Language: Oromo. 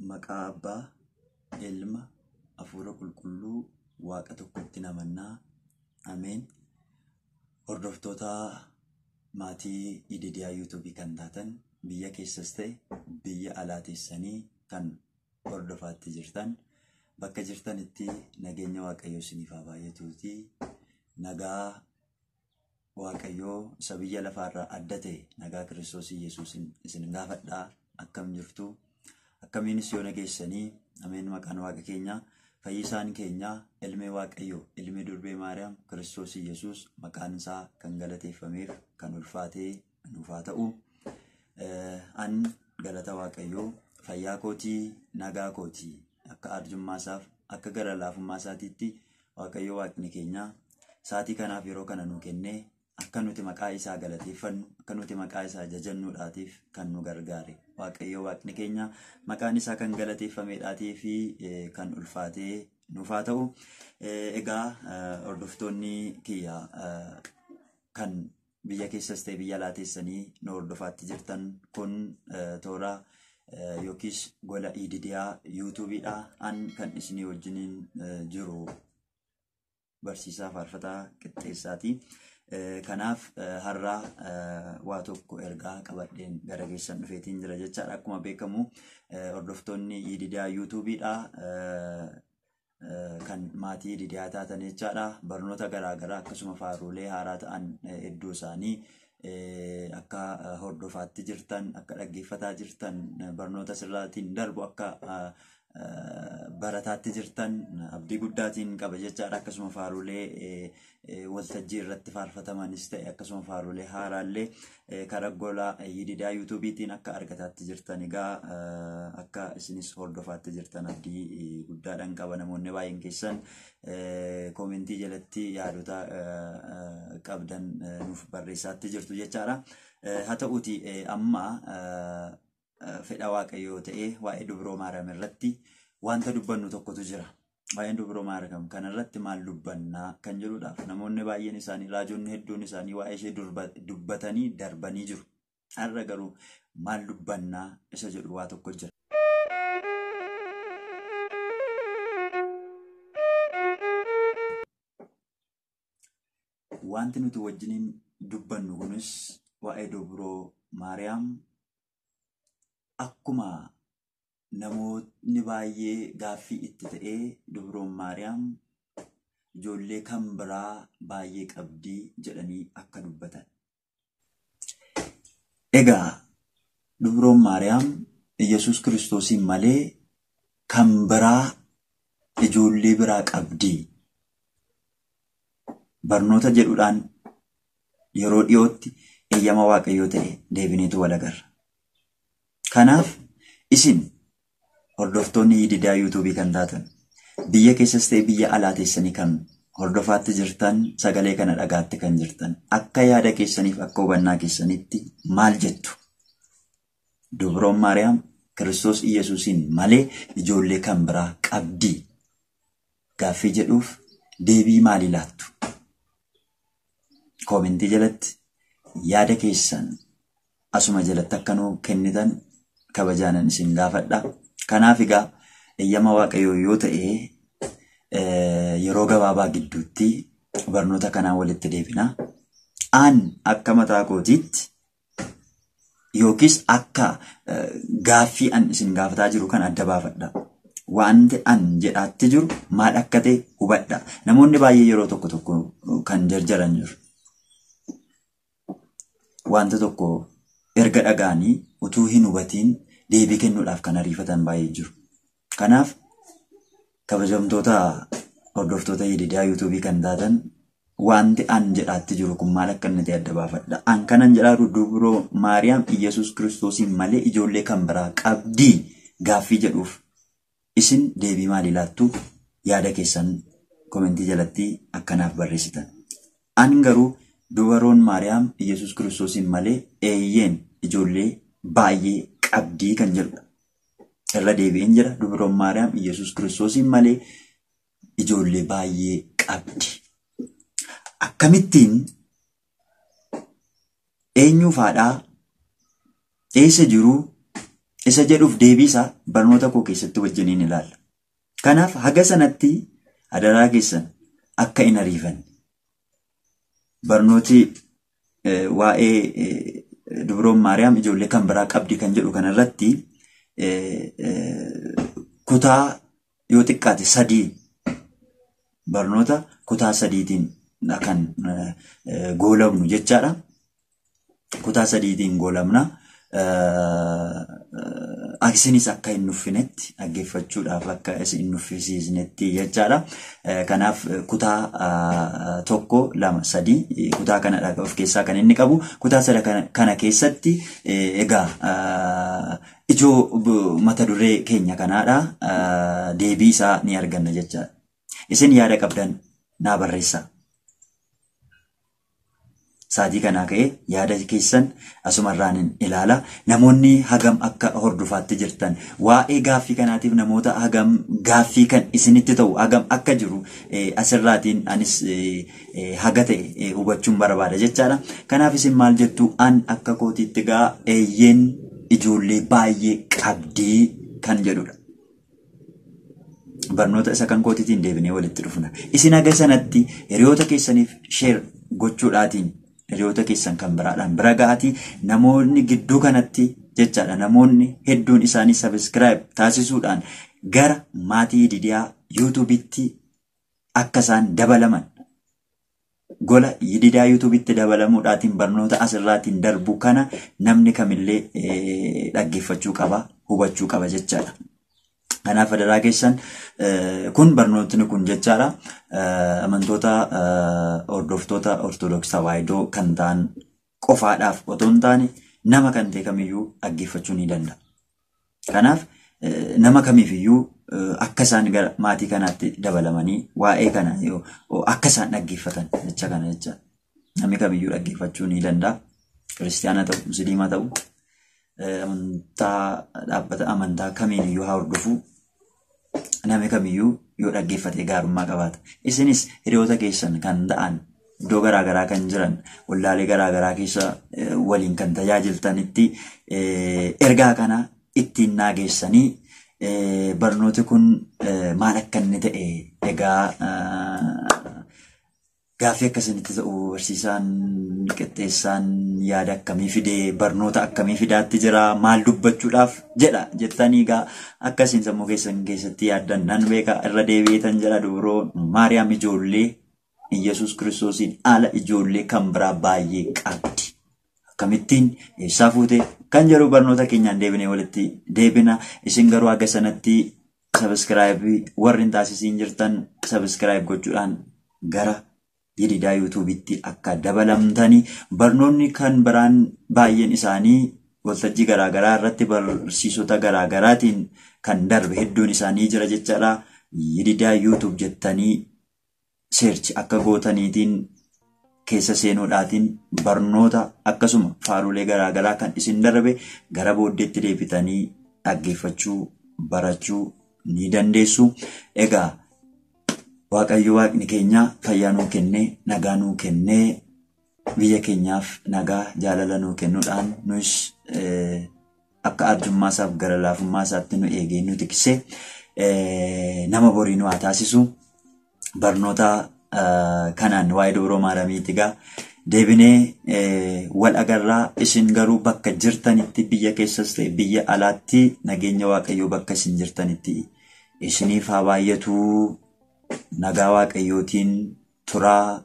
Maqaa Abbaa, Ilma, Hafuura Qulqulluu, Waaqa tokkotti namannaa. Ameen. Hordoftoota maatii Ididiyaa YouTubii kan taatan, biyya keessas ta'e biyya alaa teessanii kan hordofaatti jirtan, bakka jirtanitti nageenya Waaqayyoo isiniif haa baay'atuuti. Nagaa Waaqayyoo isa biyya lafaarraa adda ta'e, nagaa Kiristoos Yesuus isin gaafadhaa. Akkam jirtu? Akkamiinis yoo nageessanii? Ameen. Maqaan Waaqa keenyaa, fayyisaan keenyaa, ilmi Waaqayyoo, ilmi durbee Maariyaam, Kiristoos Yesuus maqaan isaa kan galateeffameef kan ulfaatee nuuf haa ta'u. An galata Waaqayyoo, fayyaa kootii, nagaa kootii, akka arjummaa isaaf, akka gara laafummaa isaatiitti Waaqayyoo Waaqni keenya saatii kanaaf yeroo kana nu kennee akka nuti maqaa isaa galateeffannu, akka nuti maqaa isaa jajannuudhaatiif kan nu gargaare Waaqayyoo Waaqni keenya maqaan isaa kan galateeffameedhaatii fi kan ulfaatee nuuf haa ta'u. Egaa hordoftoonni kiyya kan biyya keessas ta'e biyya alaa teessanii nu hordofaatti jirtan kun toora yookiis gola Ididiyaa YouTubiidha. An kan isinii wajjiniin jiru barsiisaa faarfataa qixxeessaati. Kanaaf har'a waa tokko ergaa qabadheen gara keessan dhufeetiin jira jechaadha. Akkuma beekamu hordoftoonni Ididiyaa YouTubiidha kan maatii Ididiyaa taatan jechaadha. Barnoota garaagaraa akkasuma faaruulee haaraa ta'an hedduu isaanii akka hordofaatti jirtan, akka dhaggeeffataa jirtan, barnoota sirraatiin darbu akka barataatti jirtan abdii guddaatiin qaba jechaadha. Akkasuma faaruulee waltajjii irratti faarfatamanis ta'e akkasuma faaruulee haaraallee karaa gola Ididiyaa YouTubiitiin akka argataatti jirtan, egaa akka isinis hordofaatti jirtan abdii guddaadhaan qaba. Namoonni baay'een keessan koomentii jalatti yaadota qabdan nuuf barreessaatti jirtu jechaadha. Haa ta'uuti amma fedha Waaqayyoo ta'ee waa'ee dubroo Maariyaam irratti wanta dubbannu tokkotu jira. Waa'ee dubroo Maariyaam kanarratti maal dubbannaa kan jedhudhaaf namoonni baay'een isaanii, raajonni hedduun isaanii waa'ee ishee dubbatanii darbanii jiru. Har'a garuu maal dubbannaa isa jedhu waa tokko jira. Wanti nuti wajjiniin dubbannu kunis waa'ee dubroo Maariyaam akkuma namoonni baay'ee gaaffii itti ta'ee dubroon Maariyaam ijoollee kan biraa baay'ee qabdii jedhanii akka dubbatan. Egaa dubroon Maariyaam Yesuus Kiristoosiin malee kan biraa ijoollee biraa qabdii barnoota jedhuudhaan yeroo dhiyootti eeyyama Waaqayyoo ta'e deebineetu wal agarra. Kanaaf isin hordoftoonni Ididiyaa YouTubii kan taatan, biyya keessas ta'e biyya alaa teessanii kan hordofaatti jirtan, sagalee kana dhagaatti kan jirtan, akka yaada keessaniif akka hubannaa keessanitti maal jettu? Dubroon Maariyaam Kiristoos Yesuusiin malee ijoollee kan biraa qabdii gaaffii jedhuuf deebii maalii laattu? Koomentii jalatti yaada keessan asuma jalatti akka nuu kennitan kabajaanan isin gaafadha. Kanaaf egaa eeyyama Waaqayyoo yoo ta'e yeroo gabaabaa gidduutti barnoota kanaan walitti deebina. An akka mataa kootiitti yookiis akka gaaffii an isin gaafataa jiru kan adda baafadha. Wanti an jedhaatti jiru maal akka ta'e hubadha. Namoonni baay'ee yeroo tokko tokko kan jarjaran jiru. Wanta tokko erga dhagaanii utuu hin hubatiin deebii kennuudhaaf kan ariifatan baay'ee jiru. Kanaaf kabajamtoota hordoftoota Ididiyaa YouTubii kan taatan wanti an jedhaatti jiru kun maal akka inni ta'e adda baafadha. An kanan jedhaa dubroo Maariyaam Yesuus Kiristoosiin malee ijoollee kan biraa qabdii gaaffii jedhuuf isin deebii maalii laattu? Yaada keessan koomentii jalatti akkanaaf barreessitan. An garuu dubroon Maariyaam Yesuus Kiristoosiin malee eeyyeen ijoollee baay'ee qabdii kan jedhudha. Irra deebi'een jira. Dubroon Maariyaam Yesuus Kiristoosiin malee ijoollee baay'ee qabdi. Akkamittiin eenyuuf haadhaa eessa jiru isa jedhuuf deebii isaa barnoota koo keessatti wajjiniin ilaalla. Kanaaf haga sanatti adaraa keessan akka hin ariifanne barnooti waa'ee Dubroon Maariyaam ijoollee kan biraa qabdi kan jedhu kanarratti kutaa yoo xiqqaate 3 barnoota kutaa 3tiin kan goolabnu jechaadha. Kutaa 3tiin goolamna. Isinis akka hin nuffinetti dhaggeeffachuudhaaf akka isin hin nuffisiisnetti jechaadha. Kanaaf kutaa 1, 2, 3 kutaa kana of keessaa kan inni qabu. Kutaa 3 kana keessatti egaa ijoo mata duree keenya kanaadha. Deebii isaa ni arganna jechaadha. Isin yaada qabdan naa barreessaa. Saatii kanaa ka'ee yaada keessan asumarraan ilaala. Namoonni hagam akka hordofaatti jirtan waa'ee gaaffii kanaatiif namoota hagam gaaffii kan isinitti ta'u hagam akka jiru asirraatiin anis haga ta'e hubachuun barbaada jechaadha. Kanaaf isin maal jettu an akka kootiitti gaa eeyyeen ijoollee baay'ee qabdii kan jedhudha. Barnoota isa kan kootiitiin deebinee walitti dhufna. Isin haga sanatti hiriyoota keessaniif sheer gochuudhaatiin hiriyoota keessan kan biraadhaan bira ga'atii namoonni gidduu kanatti jechaadha. Namoonni hedduun isaanii subscribe taasisuudhaan gara maatii Yididiyaa YouTube'itti akka isaan dabalaman gola Yididiyaa YouTube'itti dabalamuudhaatiin barnoota asirraatiin darbu kana namni kamillee dhaggeeffachuu qaba, hubachuu qaba jechaadha. Kanaaf adaraa keessan kun barnootni kun jechaadha. Amantoota hordoftoota Ortodoksii Tawaahidoo kan ta'an qofaadhaaf otoo hin taane nama kan ta'e kamiyyuu dhaggeeffachuu ni danda'a. Kanaaf nama kamiifiyyuu akka isaan gara maatii kanaatti dabalamanii waa'ee kana akka isaan dhaggeeffatan jecha kana jecha namni kamiyyuu dhaggeeffachuu ni danda'a. Kiristaana ta'u, Musliimaa ta'u, dhaabbata amantaa kamiiniyyuu haa hordofu. Namni kamiyyuu yoo dhaggeeffate gaarummaa qabaata. Isinis hiriyoota keessan kan ta'an iddoo garaagaraa kan jiran wallaalee garaagaraa keessa waliin kan tajaajiltanitti ergaa kana ittiin naageessanii barnooti kun maal akka inni ta'e egaa gaaffii akkasinitti ta'u barsiisaan qixxeessaan yaada akkamii fidee barnoota akkamii fidaatti jira maal dubbachuudhaaf jedha jettanii egaa akkasiin sammuu keessan keessatti yaaddan nan beeka irra deebi'eetan jira. Dubroon Maariyaam ijoollee Iyyasuus Kiristoosiin ala ijoollee kan biraa baay'ee qabdi. Akkamittiin eessaa fuute kan jedhu barnoota keenyaan deebinee walitti deebina. Isin garuu haga sanatti subscribe warri hin taasisiin jirtan subscribe gochuudhaan gara Yididiyaa YouTube'itti akka dabalamtanii barnoonni kan biraan baay'een isaanii waltajjii garaagaraa irratti barsiisota garaagaraatiin kan darbe hedduun isaanii jira jechaadha. Yididiyaa YouTube jettanii search akka gootaniitiin keessa seenuudhaatiin barnoota akkasuma faarulee garaagaraa kan isin darbe gara booddeetti deebitanii dhaggeeffachuu barachuu ni dandeessu. Egaa Waaqayyo Waaqni keenya fayyaa nuu kennee nagaa nuu kennee biyya keenyaaf nagaa jaalala nuu kennuudhaan nus akka arjummaa isaaf gara laafummaa isaatti nu eegee nu tiksee nama borii nu haa taasisu. Barnoota kanaan waa'ee Dubroo Maariyaamiiti gaa deebinee wal agarraa. Isin garuu bakka jirtanitti biyya keessas ta'e biyya alaatti nageenya Waaqayyoo bakka isin jirtanitti isiniif haa baay'atu. Nagaa Waaqayyootiin turaa